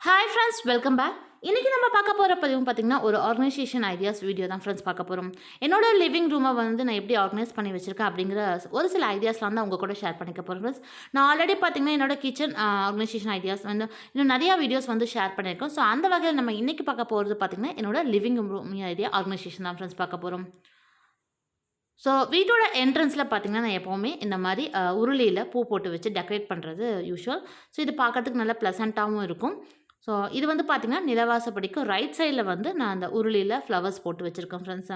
Hi friends, welcome back. இன்றைக்கி நம்ம பார்க்க போகிற பதிவும் பார்த்திங்கன்னா ஒரு ஆர்கனைசேஷன் ஐடியாஸ் வீடியோ தான் ஃப்ரெண்ட்ஸ் பார்க்க போகிறோம். என்னோட லிவிங் ரூமை வந்து நான் எப்படி ஆர்கனைஸ் பண்ணி வச்சுருக்கேன் அப்படிங்கிற ஒரு சில ஐடியாஸ்லாம் தான் உங்கள் கூட ஷேர் பண்ணிக்க போகிறேன் ஃப்ரெண்ட்ஸ். நான் ஆல்ரெடி பார்த்திங்கன்னா என்னோட கிச்சன் ஆர்கனைசேஷன் ஐடியாஸ் வந்து இன்னும் நிறையா வீடியோஸ் வந்து ஷேர் பண்ணியிருக்கோம். ஸோ அந்த வகையில் நம்ம இன்றைக்கி பார்க்க போகிறது பார்த்திங்கன்னா என்னோட லிவிங் ரூம் ஐடியா ஆர்கனைசேஷன் தான் ஃப்ரெண்ட்ஸ் பார்க்க போகிறோம். ஸோ வீட்டோட என்ட்ரன்ஸில் பார்த்திங்கன்னா நான் எப்போவுமே இந்த மாதிரி உருளியில் பூ போட்டு வச்சு டெக்கரேட் பண்ணுறது யூஷுவல். ஸோ இது பார்க்கறதுக்கு நல்லா ப்ளசண்ட்டாகவும் இருக்கும். ஸோ இது வந்து பார்த்திங்கன்னா நிலவாசப்படிக்கு ரைட் சைடில் வந்து நான் அந்த உருளியில் ஃப்ளவர்ஸ் போட்டு வச்சுருக்கேன் ஃப்ரெண்ட்ஸ்.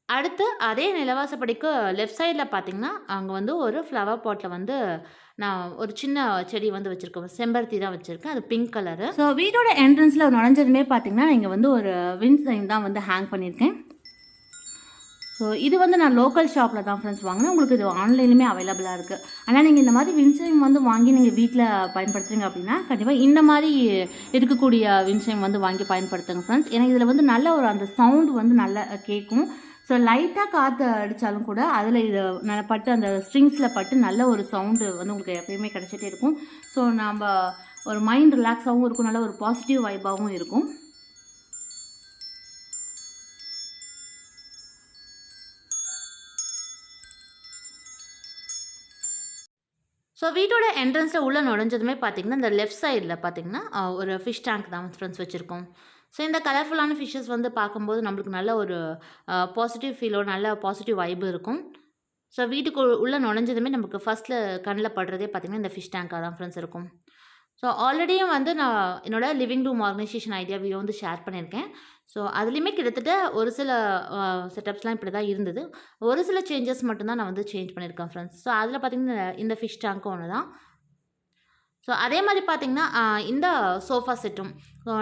அடுத்து அதே நிலவாசப்படிக்கு லெஃப்ட் சைடில் பார்த்திங்கன்னா அங்கே வந்து ஒரு ஃப்ளவர் பாட்டில் வந்து நான் ஒரு சின்ன செடி வந்து வச்சுருக்கேன். செம்பருத்தி தான் வச்சுருக்கேன். அது பிங்க் கலரு. ஸோ வீட்டோட என்ட்ரன்ஸில் நுழைஞ்சதுமே பார்த்திங்கன்னா இங்கே வந்து ஒரு விண்ட் சைன் தான் வந்து ஹேங் பண்ணியிருக்கேன். ஸோ இது வந்து நான் லோக்கல் ஷாப்பில் தான் ஃப்ரெண்ட்ஸ் வாங்கினேன். உங்களுக்கு இது ஆன்லைனுமே அவைலபிளாக இருக்குது. ஆனால் நீங்கள் இந்த மாதிரி வின்சைம் வந்து வாங்கி நீங்கள் வீட்டில் பயன்படுத்துறீங்க அப்படின்னா கண்டிப்பாக இந்த மாதிரி இருக்கக்கூடிய வின்சைம் வந்து வாங்கி பயன்படுத்துங்க ஃப்ரெண்ட்ஸ். ஏன்னா இதில் வந்து நல்ல ஒரு அந்த சவுண்டு வந்து நல்லா கேட்கும். ஸோ லைட்டாக காற்று அடித்தாலும் கூட அதில் இது பட்டு அந்த ஸ்ட்ரிங்ஸில் பட்டு நல்ல ஒரு சவுண்டு வந்து உங்களுக்கு எப்பயுமே கிடச்சிட்டே இருக்கும். ஸோ நம்ம ஒரு மைண்ட் ரிலாக்ஸாகவும் இருக்கும், நல்ல ஒரு பாசிட்டிவ் வைப்பாகவும் இருக்கும். ஸோ வீட்டோட என்ட்ரன்ஸில் உள்ளே நுழைஞ்சதுமே பார்த்திங்கன்னா இந்த லெஃப்ட் சைடில் பார்த்திங்கன்னா ஒரு ஃபிஷ் டேங்க் தான் ஃப்ரெண்ட்ஸ் வச்சுருக்கோம். ஸோ இந்த கலர்ஃபுல்லான ஃபிஷ்ஷஸ் வந்து பார்க்கும்போது நம்மளுக்கு நல்ல ஒரு பாசிட்டிவ் ஃபீலோட நல்ல பாசிட்டிவ் வைப் இருக்கும். ஸோ வீட்டுக்கு உள்ளே நுழைஞ்சதுமே நமக்கு ஃபஸ்ட்டில் கண்ணில் படுறதே பார்த்திங்கன்னா இந்த ஃபிஷ் டேங்காக தான் ஃப்ரெண்ட்ஸ் இருக்கும். ஸோ ஆல்ரெடியும் வந்து நான் என்னோடய living room organisation idea video வந்து ஷேர் பண்ணியிருக்கேன். ஸோ அதுலேயுமே கிட்டத்தட்ட ஒரு சில செட்டப்ஸ்லாம் இப்படி தான் இருந்தது. ஒரு சில சேஞ்சஸ் மட்டும்தான் நான் வந்து சேஞ்ச் பண்ணியிருக்கேன் ஃப்ரெண்ட்ஸ். ஸோ அதில் பார்த்திங்கன்னா இந்த ஃபிஷ் டேங்க்கும் ஒன்று தான். ஸோ அதே மாதிரி பார்த்திங்கன்னா இந்த சோஃபா செட்டும்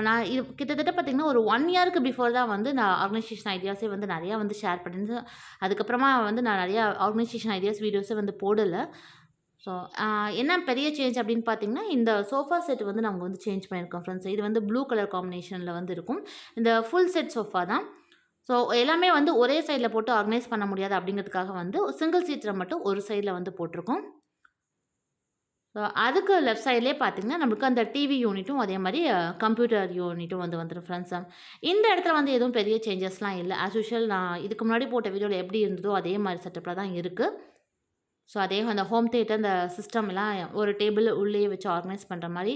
நான் இது கிட்டத்தட்ட பார்த்திங்கன்னா ஒரு 1 இயருக்கு பிஃபோர் தான் வந்து நான் ஆர்கனைசேஷன் ஐடியாஸே வந்து நிறையா வந்து ஷேர் பண்ணியிருந்தேன். அதுக்கப்புறமா வந்து நான் நிறையா ஆர்கனைசேஷன் ஐடியாஸ் வீடியோஸே வந்து போடலை. ஸோ என்ன பெரிய சேஞ்ச் அப்படின்னு பார்த்தீங்கன்னா இந்த சோஃபா செட் வந்து நாங்கள் வந்து சேஞ்ச் பண்ணியிருக்கோம் ஃப்ரெண்ட்ஸ். இது வந்து ப்ளூ கலர் காம்பினேஷனில் வந்து இருக்கும். இந்த ஃபுல் செட் சோஃபா தான். ஸோ எல்லாமே வந்து ஒரே சைடில் போட்டு ஆர்கனைஸ் பண்ண முடியாது அப்படிங்கிறதுக்காக வந்து சிங்கிள் சீட்டில் மட்டும் ஒரு சைடில் வந்து போட்டிருக்கோம். ஸோ அதுக்கு லெஃப்ட் சைட்லேயே பார்த்தீங்கன்னா நம்மளுக்கு அந்த டிவி யூனிட்டும் அதே மாதிரி கம்ப்யூட்டர் யூனிட்டும் வந்து வந்துடும் ஃப்ரெண்ட்ஸ். இந்த இடத்துல வந்து எதுவும் பெரிய சேஞ்சஸ்லாம் இல்லை. ஆஸ் யூஷுவல் நான் இதுக்கு முன்னாடி போட்ட வீடியோவில் எப்படி இருந்ததோ அதே மாதிரி செட்டப்பில் தான் இருக்குது. ஸோ அதே அந்த ஹோம் தியேட்டர் அந்த சிஸ்டம்லாம் ஒரு டேபிள் உள்ளேயே வச்சு ஆர்கனைஸ் பண்ணுற மாதிரி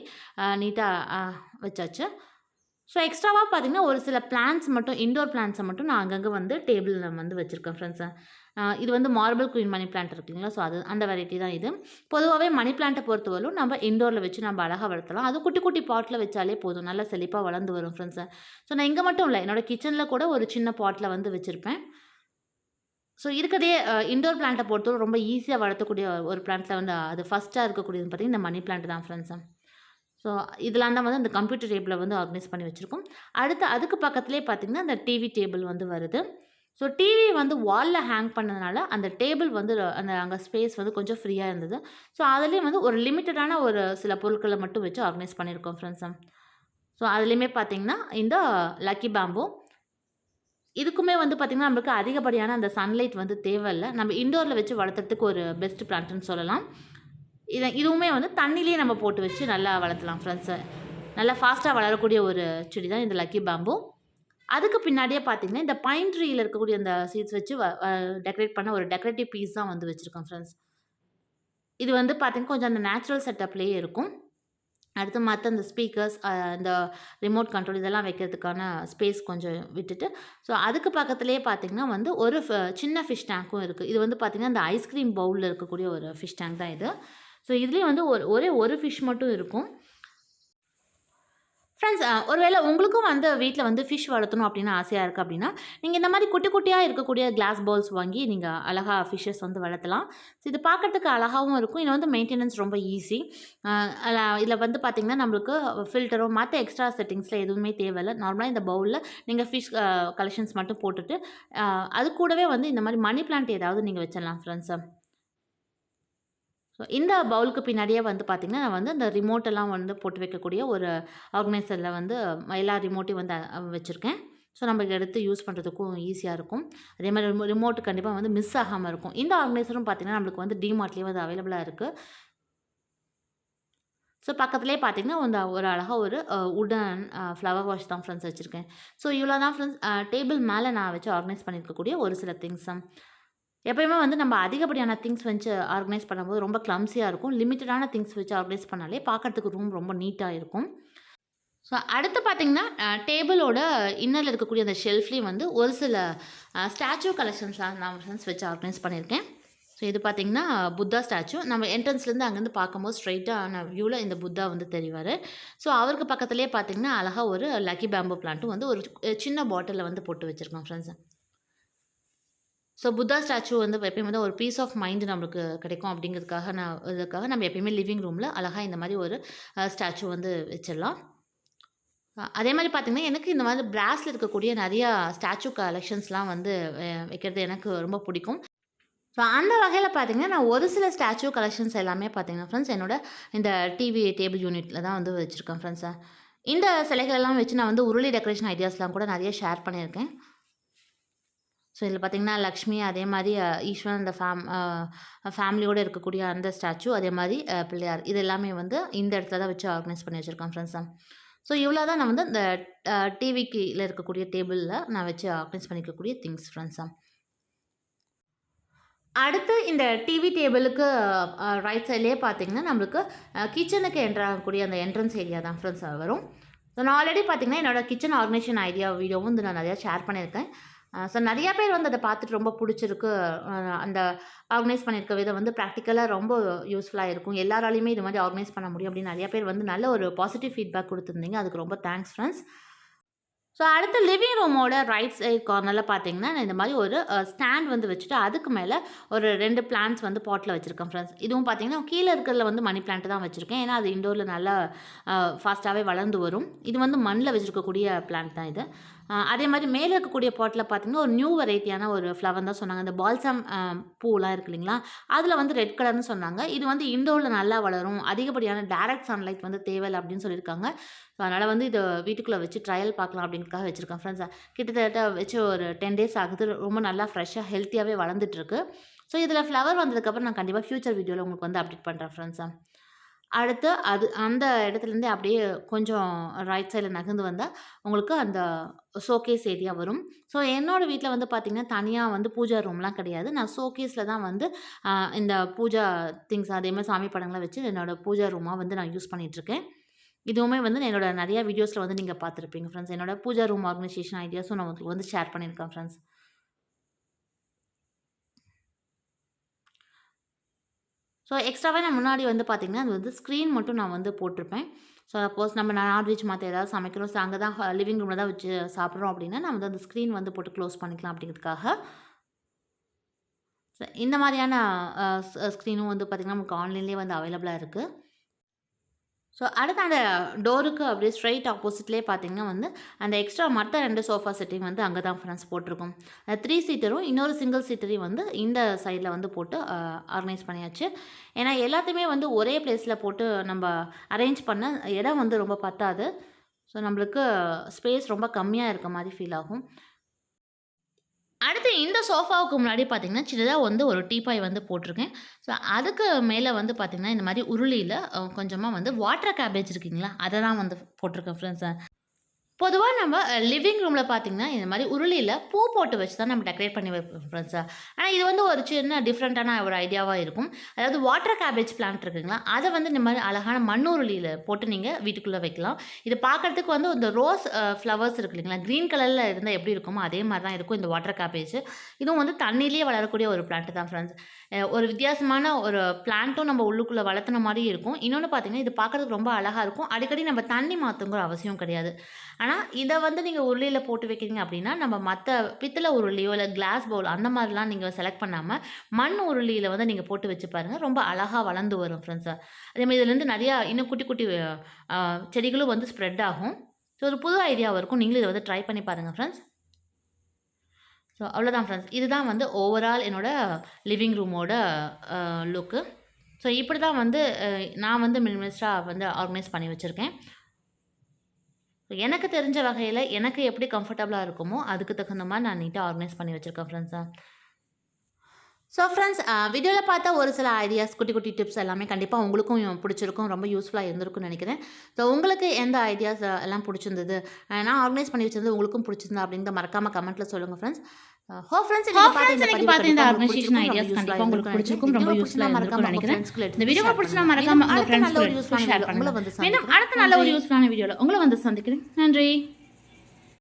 நீட்டாக வச்சாச்சு. ஸோ எக்ஸ்ட்ராவாக பார்த்திங்கன்னா ஒரு சில பிளான்ட்ஸ் மட்டும் இன்டோர் பிளான்ட்ஸை மட்டும் நான் அங்கங்கே வந்து டேபிளில் வந்து வச்சுருக்கேன் ஃப்ரெண்ட்ஸை. இது வந்து மார்பிள் குயின் மணி பிளான்ட் இருக்குங்களா, ஸோ அது அந்த வெரைட்டி தான் இது. பொதுவாகவே மணி பிளான்ட்டை பொறுத்தவரைக்கும் நம்ம இன்டோரில் வச்சு நம்ம அழகாக வளர்த்தலாம். அது குட்டி குட்டி பாட்டில் வச்சாலே போதும், நல்லா செழிப்பாக வளர்ந்து வரும் ஃப்ரெண்ட்ஸை. ஸோ நான் இங்கே மட்டும் இல்லை, என்னோடய கிச்சனில் கூட ஒரு சின்ன பாட்டில் வந்து வச்சுருப்பேன். ஸோ இருக்கிறதே இன்டோர் பிளான்ட்டை பொறுத்தவரை ரொம்ப ஈஸியாக வளர்த்தக்கூடிய ஒரு பிளான்ட்டில் வந்து அது ஃபஸ்ட்டாக இருக்கக்கூடியது பார்த்திங்கன்னா இந்த மணி பிளான்ட் தான் ஃப்ரெண்ட்ஸு. ஸோ இதெல்லாம் தான் வந்து அந்த கம்ப்யூட்டர் டேபிளை வந்து ஆர்கனைஸ் பண்ணி வச்சுருக்கோம். அடுத்து அதுக்கு பக்கத்துலேயே பார்த்திங்கன்னா அந்த டிவி டேபிள் வந்து வருது. ஸோ டிவி வந்து வாலில் ஹேங் பண்ணதுனால அந்த டேபிள் வந்து அந்த அங்கே ஸ்பேஸ் வந்து கொஞ்சம் ஃப்ரீயாக இருந்தது. ஸோ அதுலேயும் வந்து ஒரு லிமிட்டடான ஒரு சில பொருட்களை மட்டும் வச்சு ஆர்கனைஸ் பண்ணியிருக்கோம் ஃப்ரெண்ட்ஸு. ஸோ அதுலேயுமே பார்த்திங்கன்னா இந்த லக்கி பேம்பு இதுக்குமே வந்து பார்த்திங்கன்னா நம்மளுக்கு அதிகப்படியான அந்த சன்லைட் வந்து தேவையில்லை. நம்ம இன்டோரில் வச்சு வளர்த்துறதுக்கு ஒரு பெஸ்ட் பிளான்ட்னு சொல்லலாம். இதுவுமே வந்து தண்ணிலேயே நம்ம போட்டு வச்சு நல்லா வளர்த்தலாம் ஃப்ரெண்ட்ஸு. நல்லா ஃபாஸ்ட்டாக வளரக்கூடிய ஒரு செடி தான் இந்த லக்கி பேம்பு. அதுக்கு பின்னாடியே பார்த்திங்கன்னா இந்த பைன் ட்ரீயில் இருக்கக்கூடிய அந்த சீட்ஸ் வச்சு டெக்கரேட் பண்ண ஒரு டெக்கரேட்டிவ் பீஸ் தான் வந்து வச்சுருக்கோம் ஃப்ரெண்ட்ஸ். இது வந்து பார்த்திங்கன்னா கொஞ்சம் அந்த நேச்சுரல் செட்டப்லேயே இருக்கும். அடுத்து மற்ற இந்த ஸ்பீக்கர்ஸ் இந்த ரிமோட் கண்ட்ரோல் இதெல்லாம் வைக்கிறதுக்கான ஸ்பேஸ் கொஞ்சம் விட்டுட்டு, ஸோ அதுக்கு பக்கத்துலேயே பார்த்திங்கன்னா வந்து ஒரு சின்ன ஃபிஷ் டேங்க்கும் இருக்குது. இது வந்து பார்த்திங்கன்னா இந்த ஐஸ்கிரீம் பவுலில் இருக்கக்கூடிய ஒரு ஃபிஷ் டேங்க் தான் இது. ஸோ இதுலேயும் வந்து ஒரே ஒரு ஃபிஷ் மட்டும் இருக்கும் ஃப்ரெண்ட்ஸ். ஒருவேளை உங்களுக்கும் வந்து வீட்டில் வந்து ஃபிஷ் வளர்த்தணும் அப்படின்னு ஆசையாக இருக்குது அப்படின்னா நீங்கள் இந்த மாதிரி குட்டி குட்டியாக இருக்கக்கூடிய கிளாஸ் பவுல்ஸ் வாங்கி நீங்கள் அழகாக ஃபிஷ்ஷஸ் வந்து வளர்த்தலாம். ஸோ இது பார்க்குறதுக்கு அழகாகவும் இருக்கும். இது வந்து மெயின்டெனன்ஸ் ரொம்ப ஈஸி. இதில் வந்து பார்த்திங்கன்னா நம்மளுக்கு ஃபில்டரோ மற்ற எக்ஸ்ட்ரா செட்டிங்ஸில் எதுவுமே தேவையில்லை. நார்மலாக இந்த பவுலில் நீங்கள் ஃபிஷ் கலெக்ஷன்ஸ் மட்டும் போட்டுட்டு அது கூடவே வந்து இந்த மாதிரி மணி பிளான்ட் ஏதாவது நீங்கள் வச்சிடலாம் ஃப்ரெண்ட்ஸை. ஸோ இந்த பவுலுக்கு பின்னாடியே வந்து பார்த்திங்கன்னா நான் வந்து அந்த ரிமோட்டெல்லாம் வந்து போட்டு வைக்கக்கூடிய ஒரு ஆர்கனைசரில் வந்து எல்லா ரிமோட்டையும் வந்து வச்சுருக்கேன். ஸோ நம்ம எடுத்து யூஸ் பண்ணுறதுக்கும் ஈஸியாக இருக்கும். அதே மாதிரி ரிமோட்டு கண்டிப்பாக வந்து மிஸ் ஆகாமல் இருக்கும். இந்த ஆர்கனைசரும் பார்த்திங்கன்னா நம்மளுக்கு வந்து டிமார்ட்லேயே வந்து அவைலபிளாக இருக்குது. ஸோ பக்கத்துலேயே பார்த்தீங்கன்னா, ஒரு அழகா ஒரு வுடன் ஃப்ளவர் வாஷ் தான் ஃப்ரெண்ட்ஸ் வச்சுருக்கேன். ஸோ இவ்வளோ தான் ஃப்ரெண்ட்ஸ் டேபிள் மேலே நான் வச்சு ஆர்கனைஸ் பண்ணியிருக்கக்கூடிய ஒரு சில திங்ஸ். எப்பயுமே வந்து நம்ம அதிகப்படியான திங்ஸ் வச்சு ஆர்கனைஸ் பண்ணும்போது ரொம்ப கிளம்ஸியா இருக்கும். லிமிட்டடான திங்ஸ் வச்சு ஆர்கனைஸ் பண்ணாலே பார்க்கறதுக்கு ரூம் ரொம்ப நீட்டா இருக்கும். ஸோ அடுத்து பார்த்தீங்கன்னா, டேபிளோட இன்னர்ல இருக்கக்கூடிய அந்த ஷெல்ஃப்லேயும் வந்து ஒரு சில ஸ்டாச்சு கலெக்ஷன்ஸ்லாம் நான் ஃப்ரெண்ட்ஸ் வச்சு ஆர்கனைஸ் பண்ணியிருக்கேன். ஸோ இது பார்த்தீங்கன்னா, புத்தா ஸ்டாச்சு. நம்ம என்ட்ரன்ஸ்லேருந்து அங்கேருந்து பார்க்கும்போது ஸ்ட்ரெயிட்டான வியூவில் இந்த புத்தா வந்து தெரிவாரு. ஸோ அவருக்கு பக்கத்திலேயே பார்த்தீங்கன்னா, அழகா ஒரு லக்கி பேம்பு பிளான்ட்டும் வந்து ஒரு சின்ன பாட்டில்ல வந்து போட்டு வச்சிருக்கோம் ஃப்ரெண்ட்ஸ். ஸோ புத்தா ஸ்டாச்சு வந்து எப்பயுமே வந்து ஒரு பீஸ் ஆஃப் மைண்ட் நம்மளுக்கு கிடைக்கும் இதுக்காக நம்ம எப்பயுமே லிவிங் ரூமில் அழகா இந்த மாதிரி ஒரு ஸ்டாச்சு வந்து வச்சிடலாம். அதே மாரி பார்த்தீங்கன்னா, எனக்கு இந்த மாதிரி பிராஸ்ல இருக்கக்கூடிய நெறையா ஸ்டாச்சு கலெக்ஷன்ஸ்லாம் வந்து வைக்கிறது எனக்கு ரொம்ப பிடிக்கும். ஸோ அந்த வகையில பார்த்தீங்கன்னா, நான் ஒரு சில ஸ்டாச்சு கலெக்ஷன்ஸ் எல்லாமே பார்த்தீங்கன்னா ஃப்ரெண்ட்ஸ், என்னோட இந்த டிவி டேபிள் யூனிட்ல தான் வந்து வச்சிருக்கேன் ஃப்ரெண்ட்ஸ். இந்த சிலைகள் எல்லாம் வச்சு நான் வந்து உருளி டெக்கரேஷன் ஐடியாஸ்லாம் கூட நெறைய ஷேர் பண்ணியிருக்கேன். ஸோ இதில பார்த்தீங்கன்னா, லக்ஷ்மி அதே மாரி ஈஸ்வரன் அந்த ஃபேமிலியோட இருக்கக்கூடிய அந்த ஸ்டாச்சு, அதே மாரி பிள்ளையார் இது எல்லாமே வந்து இந்த இடத்துல தான் வச்சு ஆர்கனைஸ் பண்ணி வச்சிருக்கேன் ஃப்ரெண்ட்ஸ். ஸோ இவ்வளோ தான் நான் வந்து இந்த டிவிக்கு இருக்கக்கூடிய டேபிள்ல நான் வச்சு ஆர்கனைஸ் பண்ணிக்கக்கூடிய திங்ஸ் ஃப்ரெண்ட்ஸ். அடுத்து இந்த டிவி டேபிளுக்கு ரைட் சைட்லேயே பார்த்தீங்கன்னா, நம்மளுக்கு கிச்சனுக்கு என்டர் ஆகக்கூடிய அந்த என்ட்ரன்ஸ் ஏரியா தான் ஃப்ரெண்ட்ஸ் வரும். ஸோ நான் ஆல்ரெடி பார்த்தீங்கன்னா, என்னோட கிச்சன் ஆர்கனைசேஷன் ஐடியா வீடியோவும் வந்து நான் நிறையா ஷேர் பண்ணியிருக்கேன். ஸோ நிறையா பேர் வந்து அத பார்த்துட்டு ரொம்ப புடிச்சிருக்கு. அந்த ஆர்கனைஸ் பண்ணியிருக்க விதம் வந்து ப்ராக்டிக்கலா ரொம்ப யூஸ்ஃபுல்லா இருக்கும். எல்லாராலயுமே இது மாரி ஆர்கனைஸ் பண்ண முடியும் அப்படின்னு நிறையா பேர் வந்து நல்ல ஒரு பாசிட்டிவ் ஃபீட்பேக் குடுத்துருந்தீங்க. அதுக்கு ரொம்ப தேங்க்ஸ் ஃப்ரெண்ட்ஸ். ஸோ அடுத்து லிவிங் ரூமோட ரைட் சைட் கார்னர்ல பார்த்தீங்கன்னா, நான் இந்த மாரி ஒரு ஸ்டாண்ட் வந்து வச்சுட்டு, அதுக்கு மேல ஒரு 2 பிளான்ட்ஸ் வந்து பாட்ல வச்சிருக்கேன் ஃப்ரெண்ட்ஸ். இதுவும் பார்த்தீங்கன்னா, கீழ இருக்கிறதுல வந்து மணி பிளான்ட் தான் வச்சிருக்கேன். ஏன்னா, அது இன்டோர்ல நல்லா ஃபாஸ்ட்டாவே வளர்ந்து வரும். இது வந்து மண்ல வச்சிருக்கக்கூடிய பிளான்ட் தான் இது. அதே மாரி மேல இருக்கக்கூடிய பாட்ல பார்த்தீங்கன்னா, ஒரு நியூ வெரைட்டியான ஒரு ஃப்ளவர் தான் சொன்னாங்க. இந்த பால்சம் பூலாம் இருக்கு இல்லைங்களா? அதில வந்து ரெட் கலர்ன்னு சொன்னாங்க. இது வந்து இன்டோர்ல நல்லா வளரும். அதிகப்படியான டைரக்ட் சன்லைட் வந்து தேவையில்ல அப்படின்னு சொல்லியிருக்காங்க. ஸோ அதனால வந்து இத வீட்டுக்குள்ள வச்சு ட்ரையல் பார்க்கலாம் அப்படின்றதுக்காக வச்சிருக்கேன் ஃப்ரெண்ட்ஸ். கிட்டத்தட்ட வச்சு ஒரு 10 டேஸ் ஆகுது. ரொம்ப நல்லா ஃப்ரெஷ்ஷா, ஹெல்த்தியாவே வளர்ந்துட்டுருக்கு. ஸோ இதில ஃப்ளவர் வந்ததுக்கப்புறம் நான் கண்டிப்பா ஃபியூச்சர் வீடியோல உங்களுக்கு வந்து அப்டேட் பண்றேன் ஃப்ரெண்ட்ஸ். அடுத்து அந்த இடத்துலேருந்தே அப்படியே கொஞ்சம் ரைட் சைட்ல நகர்ந்து வந்தா, உங்களுக்கு அந்த ஷோகேஸ் ஏரியா வரும். ஸோ என்னோட வீட்ல வந்து பார்த்தீங்கன்னா, தனியா வந்து பூஜா ரூம்லாம் கிடையாது. நான் ஷோகேஸ்ல தான் வந்து அ இந்த பூஜா திங்ஸ் அதேமாரி சாமி படங்கள வச்சு என்னோட பூஜா ரூமா வந்து நான் யூஸ் பண்ணிட்டுருக்கேன். இதுவுமே வந்து என்னோட நெறைய வீடியோஸ்ல வந்து நீங்க பார்த்துருப்பீங்க ஃப்ரெண்ட்ஸ். என்னோட பூஜா ரூம் ஆர்கனைசேஷன் ஐடியாஸும் நான் உங்களுக்கு வந்து ஷேர் பண்ணியிருக்கேன் ஃப்ரெண்ட்ஸ். ஸோ எக்ஸ்ட்ராவா நான் முன்னாடி வந்து பார்த்தீங்கன்னா, அது வந்து ஸ்க்ரீன் மட்டும் நான் வந்து போட்டிருப்பேன். ஸோ சப்போஸ் நம்ம நான்வெஜ் மத்த ஏதாவது சமைக்கிறோம். ஸோ அங்க தான் லிவிங் ரூம்ல தான் வச்சு சாப்பிடுறோம் அப்படின்னா, நான் வந்து அந்த ஸ்க்ரீன் வந்து போட்டு க்ளோஸ் பண்ணிக்கலாம் அப்படிங்கிறதுக்காக. ஸோ இந்த மாரியான ஸ்க்ரீனும் வந்து பார்த்தீங்கன்னா, நமக்கு ஆன்லைன்லேயே வந்து அவைலபிளா இருக்கு. ஸோ அடுத்து அந்த டோருக்கு அப்படியே ஸ்ட்ரெயிட் ஆப்போசிட்லேயே பார்த்தீங்கன்னா வந்து, அந்த எக்ஸ்ட்ரா மத்த 2 சோஃபா செட்டிங் வந்து அங்க தான் ஃப்ரெண்ட்ஸ் போட்டிருக்கோம். 3 சீட்டரும் இன்னொரு சிங்கிள் சீட்டரையும் வந்து இந்த சைட்ல வந்து போட்டு ஆர்கனைஸ் பண்ணியாச்சு. ஏன்னா எல்லாத்தையுமே வந்து ஒரே பிளேஸ்ல போட்டு நம்ப அரேஞ்ச் பண்ண இடம் வந்து ரொம்ப பத்தாது. ஸோ நம்மளுக்கு ஸ்பேஸ் ரொம்ப கம்மியா இருக்க மாரி ஃபீல் ஆகும். அடுத்து இந்த சோஃபாவுக்கு முன்னாடி பார்த்தீங்கன்னா, சின்னதா வந்து ஒரு டீப்பாய் வந்து போட்டிருக்கேன். ஸோ அதுக்கு மேல வந்து பார்த்தீங்கன்னா, இந்த மாரி உருளியில கொஞ்சமா வந்து வாட்டர் கேபேஜ் இருக்குங்களா? அத தான் வந்து போட்டிருக்கேன் ஃப்ரெண்ட்ஸ். பொதுவா நம்ம லிவிங் ரூம்ல பார்த்தீங்கன்னா, இந்த மாரி உருளியில பூ போட்டு வச்சு தான் நம்ம டெக்கரேட் பண்ணி வைப்போம் ஃப்ரெண்ட்ஸ். ஆனா இது வந்து ஒரு சின்ன டிஃப்ரெண்ட்டான ஒரு ஐடியாவா இருக்கும். அதாவது வாட்டர் கேபேஜ் பிளான்ட் இருக்குங்களா, அத வந்து இந்த மாரி அழகான மண் உருளியில போட்டு நீங்க வீட்டுக்குள்ள வைக்கலாம். இது பார்க்கறதுக்கு வந்து இந்த ரோஸ் ஃப்ளவர்ஸ் இருக்கு இல்லைங்களா, கிரீன் கலர்ல இருந்தா எப்படி இருக்குமோ, அதே மாரி தான் இருக்கும் இந்த வாட்டர் கேபேஜ். இதுவும் வந்து தண்ணீலயே வளரக்கூடிய ஒரு பிளான்ட் தான் ஃப்ரெண்ட்ஸ். ஒரு வித்தியாசமான ஒரு பிளான்ட்டும் நம்ம உள்ளுக்குள்ள வளர்த்துன மாரி இருக்கும். இன்னொன்னு பார்த்தீங்கன்னா, இது பார்க்கறதுக்கு ரொம்ப அழகா இருக்கும். அடிக்கடி நம்ம தண்ணி மாத்தணுங்கிற அவசியம் கிடையாது. ஆனா, இத வந்து நீங்க உருளியில போட்டு வைக்கிறீங்க அப்படின்னா, நம்ம மத்த பித்தள உருளியோ, இல்ல கிளாஸ் பவுல் அந்த மாரிலாம் நீங்க செலக்ட் பண்ணாம, மண் உருளியில வந்து நீங்க போட்டு வச்சு பாருங்க. ரொம்ப அழகா வளர்ந்து வரும் ஃப்ரெண்ட்ஸ். அதேமாரி இதுலேருந்து நெறையா இன்னும் குட்டி, குட்டி அ செடிகளும் வந்து ஸ்ப்ரெட் ஆகும். ஸோ ஒரு புது ஐடியாவா இருக்கும். நீங்களும் இத வந்து ட்ரை பண்ணி பாருங்க ஃப்ரெண்ட்ஸ். ஸோ அவ்வளோதான் ஃப்ரெண்ட்ஸ். இதுதான் வந்து ஓவரால் என்னோட லிவிங் ரூமோட லுக்கு. ஸோ இப்படி தான் வந்து நான் வந்து மினிமலிஸ்ட்டா வந்து ஆர்கனைஸ் பண்ணி வச்சிருக்கேன். எனக்கு தெரிஞ்ச வகையில எனக்கு எப்படி கம்ஃபர்டபுளா இருக்குமோ, அதுக்கு தகுந்த மாரி நான் நீட்டா ஆர்கனைஸ் பண்ணி வச்சிருக்கேன் ஃப்ரெண்ட்ஸ். ஸோ ஃப்ரெண்ட்ஸ் வீடியோவில் பார்த்தா ஒரு சில ஐடியாஸ் குட்டி குட்டி டிப்ஸ் எல்லாமே கண்டிப்பாக உங்களுக்கும் பிடிச்சிருக்கும், ரொம்ப யூஸ்ஃபுல்லாக இருந்திருக்கும்னு நினைக்கிறேன். ஸோ உங்களுக்கு எந்த ஐடியாஸ் எல்லாம் பிடிச்சிருந்தது, நான் ஆர்கனைஸ் பண்ணி வச்சிருந்தது உங்களுக்கும் பிடிச்சிருந்தா அப்படிங்கிறத மறக்காமல் கமெண்ட்டில் சொல்லுங்கள் ஃப்ரெண்ட்ஸ். இன்னைக்கு பார்த்த இந்த ஆர்கனைசேஷன் ஐடியாஸ் கண்டிப்பா உங்களுக்கு பிடிச்சிருக்கும், ரொம்ப யூஸ்ஃபுல்லா இருக்கும்னு நினைக்கிறேன். இந்த வீடியோ பிடிச்சிருந்தா மறக்காம உங்க ஃப்ரெண்ட்ஸ் கூட ஷேர் பண்ணுங்க. மீண்டும் அடுத்த நல்ல ஒரு யூஸ்ஃபுல்லான வீடியோல உங்களை வந்து சந்திக்கிறேன். நன்றி.